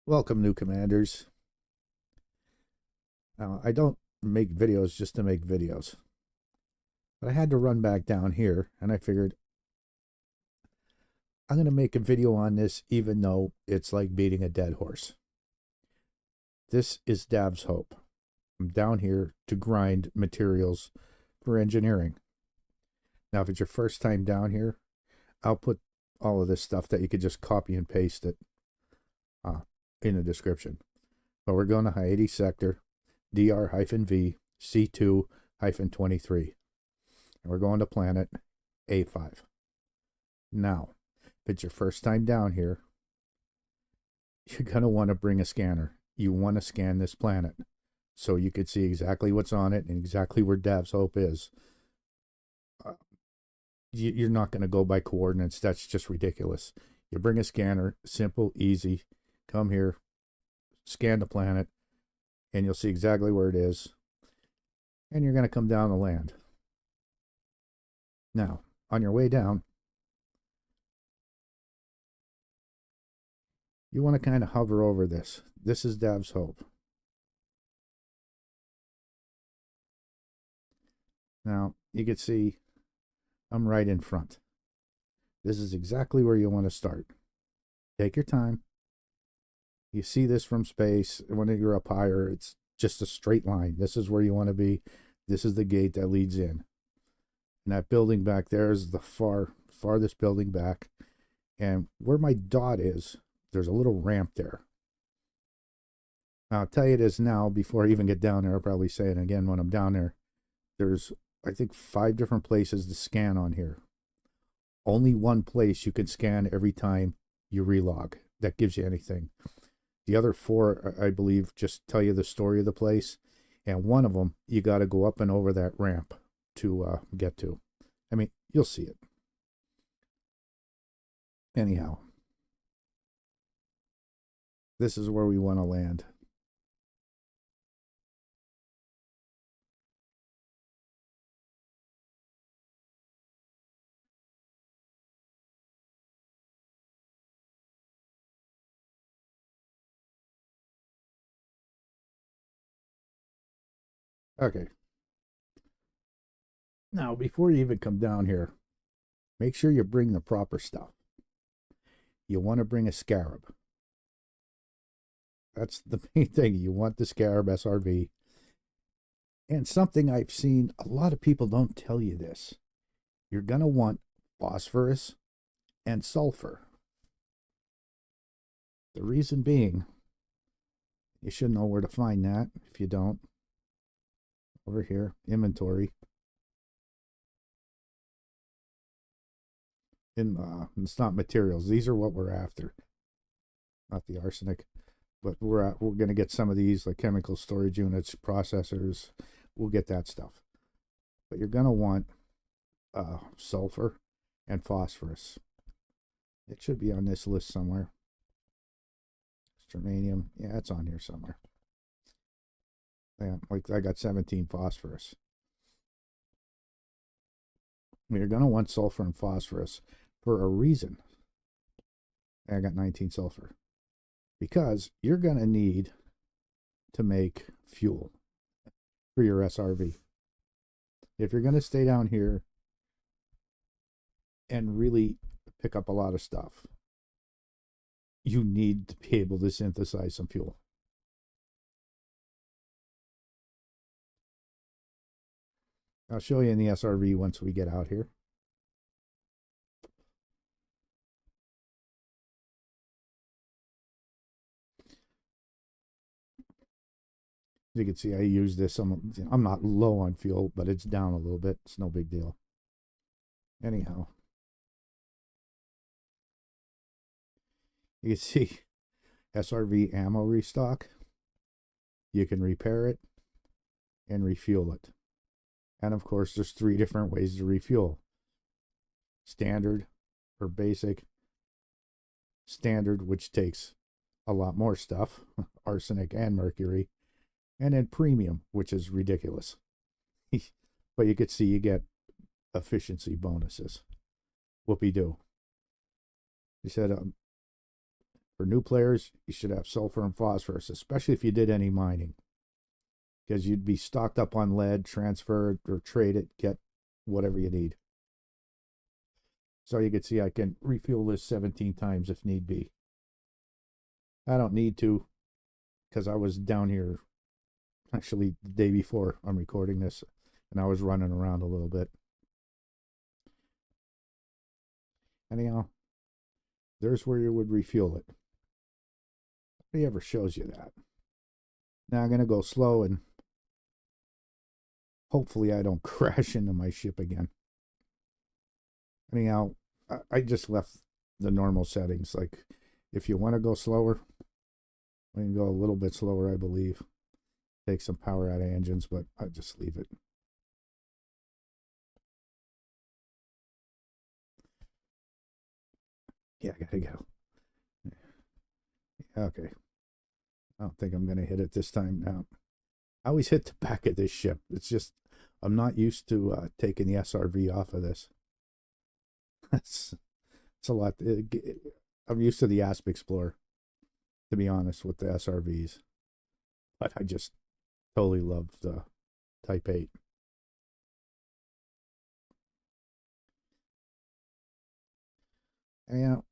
Welcome, new commanders. Now, I don't make videos just to make videos, but I had to run back down here, and I figured I'm going to make a video on this even though it's like beating a dead horse. This is Dav's Hope. I'm down here to grind materials for engineering. Now, if it's your first time down here, I'll put all of this stuff that you could just copy and paste it in the description. But we're going to Hyades sector, DR-V, C2-23. And we're going to planet A5. Now, if it's your first time down here, you're going to want to bring a scanner. You want to scan this planet so you could see exactly what's on it and exactly where Dav's Hope is. You're not going to go by coordinates. That's just ridiculous. You bring a scanner, simple, easy. Come here, scan the planet, and you'll see exactly where it is. And you're going to come down the land. Now, on your way down, you want to kind of hover over this. This is Dav's Hope. Now, you can see I'm right in front. This is exactly where you want to start. Take your time. You see this from space. When you're up higher, it's just a straight line. This is where you want to be. This is the gate that leads in. And that building back there is the farthest building back. And where my dot is, there's a little ramp there. Now, I'll tell you this now before I even get down there. I'll probably say it again when I'm down there. There's, I think, 5 different places to scan on here. Only one place you can scan every time you relog. That gives you anything. The other 4, I believe, just tell you the story of the place. And one of them, you got to go up and over that ramp to get to. I mean, you'll see it. Anyhow, this is where we want to land. Okay. Now, before you even come down here, make sure you bring the proper stuff. You want to bring a scarab. That's the main thing. You want the scarab SRV. And something I've seen, a lot of people don't tell you this. You're going to want phosphorus and sulphur. The reason being, you should know where to find that. If you don't, over here, inventory. It's not materials. These are what we're after. Not the arsenic, but we're going to get some of these, like chemical storage units, processors. We'll get that stuff. But you're going to want sulfur and phosphorus. It should be on this list somewhere. Germanium. Yeah, it's on here somewhere. Yeah, like I got 17 phosphorus. You're going to want sulfur and phosphorus for a reason. I got 19 sulfur. Because you're going to need to make fuel for your SRV. If you're going to stay down here and really pick up a lot of stuff, you need to be able to synthesize some fuel. I'll show you in the SRV once we get out here. As you can see, I use this. I'm not low on fuel, but it's down a little bit. It's no big deal. Anyhow, you can see SRV ammo restock. You can repair it and refuel it. And of course, there's 3 different ways to refuel. Standard or basic. Standard, which takes a lot more stuff, arsenic and mercury. And then premium, which is ridiculous. But you could see you get efficiency bonuses. Whoopie-doo. He said, For new players, you should have sulfur and phosphorus, especially if you did any mining, because you'd be stocked up on lead, transfer it or trade it, get whatever you need. So you can see I can refuel this 17 times if need be. I don't need to, because I was down here actually the day before I'm recording this, and I was running around a little bit. Anyhow, there's where you would refuel it. Nobody ever shows you that. Now I'm going to go slow, and hopefully I don't crash into my ship again. Anyhow, I just left the normal settings. Like, if you want to go slower, we can go a little bit slower, I believe. Take some power out of engines, but I just leave it. Yeah, I gotta go. Okay. I don't think I'm gonna hit it this time now. I always hit the back of this ship. It's just, I'm not used to taking the SRV off of this. it's a lot. I'm used to the Asp Explorer, to be honest, with the SRVs. But I just totally love the Type 8. And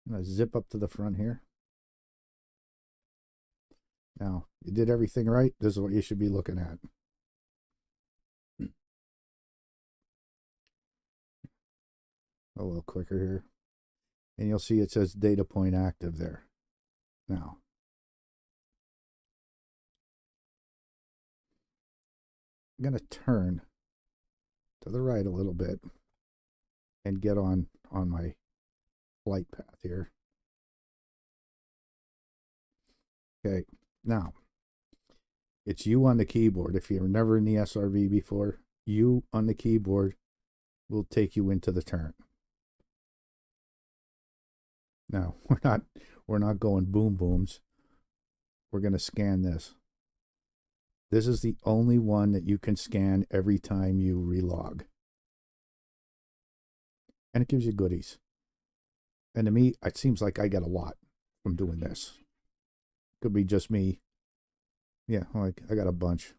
I'm going to zip up to the front here. Now, you did everything right. This is what you should be looking at. A little quicker here. And you'll see it says data point active there. Now, I'm going to turn to the right a little bit and get on my flight path here. Okay, now, it's you on the keyboard. If you're never in the SRV before, you on the keyboard will take you into the turn. Now, we're not going boom booms. We're going to scan this. This is the only one that you can scan every time you relog. And it gives you goodies. And to me, it seems like I get a lot from doing this. Could be just me. Yeah, like I got a bunch.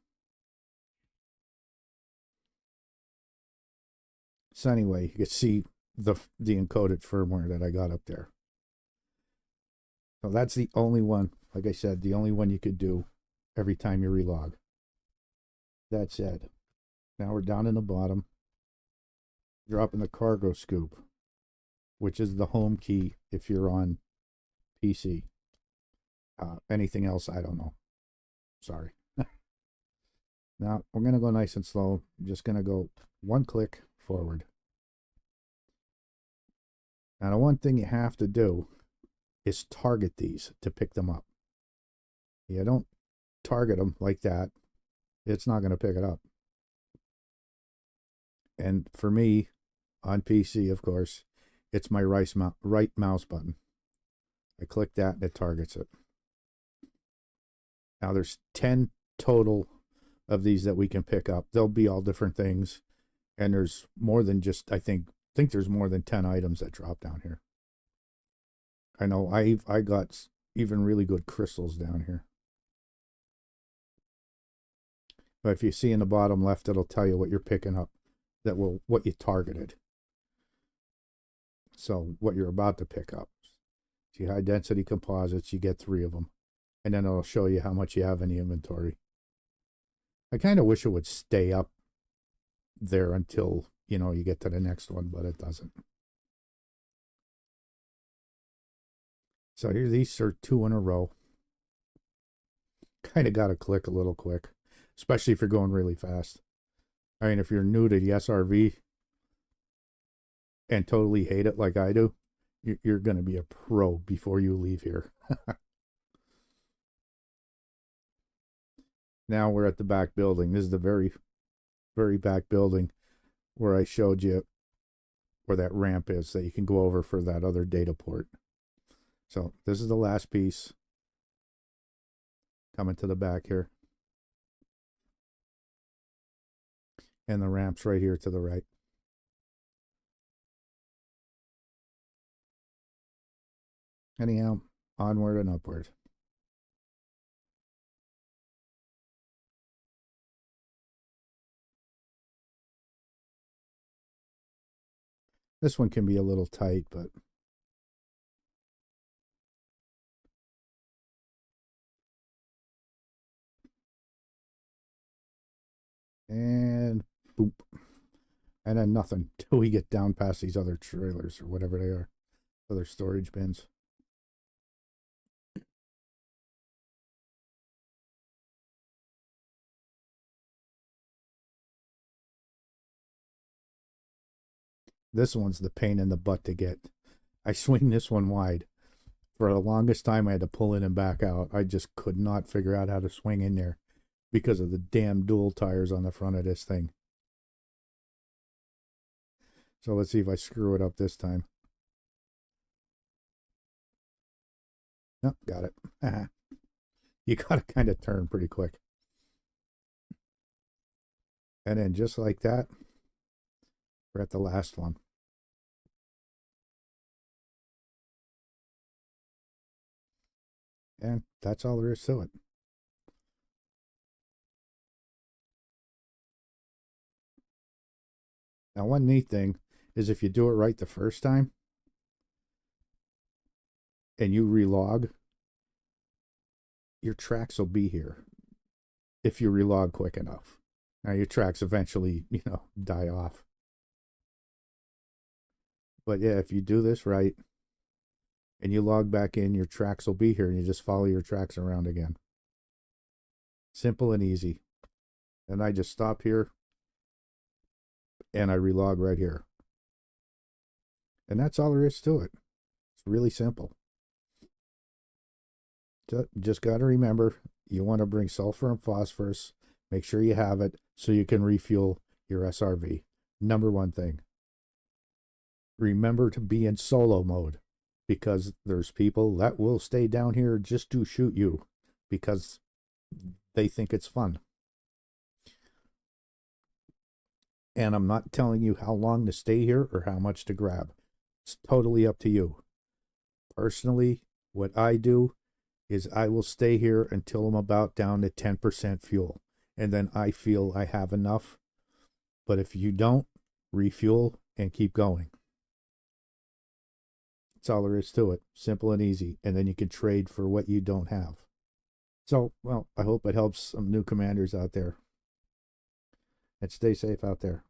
So anyway, you can see the encoded firmware that I got up there. So that's the only one, like I said, the only one you could do every time you relog. That said, now we're down in the bottom, dropping the cargo scoop, which is the home key if you're on PC. Anything else, I don't know. Sorry. Now, we're going to go nice and slow. I'm just going to go one click forward. Now, the one thing you have to do is target these to pick them up. You don't target them like that, it's not going to pick it up. And for me, on PC, of course, it's my right mouse button. I click that and it targets it. Now there's 10 total of these that we can pick up. They'll be all different things. And there's more than just, I think there's more than 10 items that drop down here. I know I got even really good crystals down here. But if you see in the bottom left, it'll tell you what you're picking up, what you targeted. So what you're about to pick up. See, high density composites, you get 3 of them. And then it'll show you how much you have in the inventory. I kind of wish it would stay up there until, you get to the next one, but it doesn't. So here, these are 2 in a row. Kind of got to click a little quick, especially if you're going really fast. I mean, if you're new to the SRV and totally hate it like I do, you're going to be a pro before you leave here. Now we're at the back building. This is the very, very back building where I showed you where that ramp is that you can go over for that other data port. So this is the last piece coming to the back here. And the ramp's right here to the right. Anyhow, onward and upward. This one can be a little tight, but and boop. And then nothing till we get down past these other trailers or whatever they are, other storage bins. This one's the pain in the butt to get. I swing this one wide. For the longest time, I had to pull in and back out. I just could not figure out how to swing in there because of the damn dual tires on the front of this thing. So let's see if I screw it up this time. Nope, got it. You gotta kind of turn pretty quick. And then just like that, we're at the last one. And that's all there is to it. Now, one neat thing is if you do it right the first time and you relog, your tracks will be here if you relog quick enough. Now, your tracks eventually, die off. But yeah, if you do this right and you log back in, your tracks will be here and you just follow your tracks around again. Simple and easy. And I just stop here and I relog right here. And that's all there is to it. It's really simple. Just got to remember, you want to bring sulfur and phosphorus. Make sure you have it so you can refuel your SRV. Number one thing. Remember to be in solo mode, because there's people that will stay down here just to shoot you because they think it's fun. And I'm not telling you how long to stay here or how much to grab. It's totally up to you. Personally, what I do is I will stay here until I'm about down to 10% fuel. And then I feel I have enough. But if you don't, refuel and keep going. That's all there is to it. Simple and easy. And then you can trade for what you don't have. So, well, I hope it helps some new commanders out there. And stay safe out there.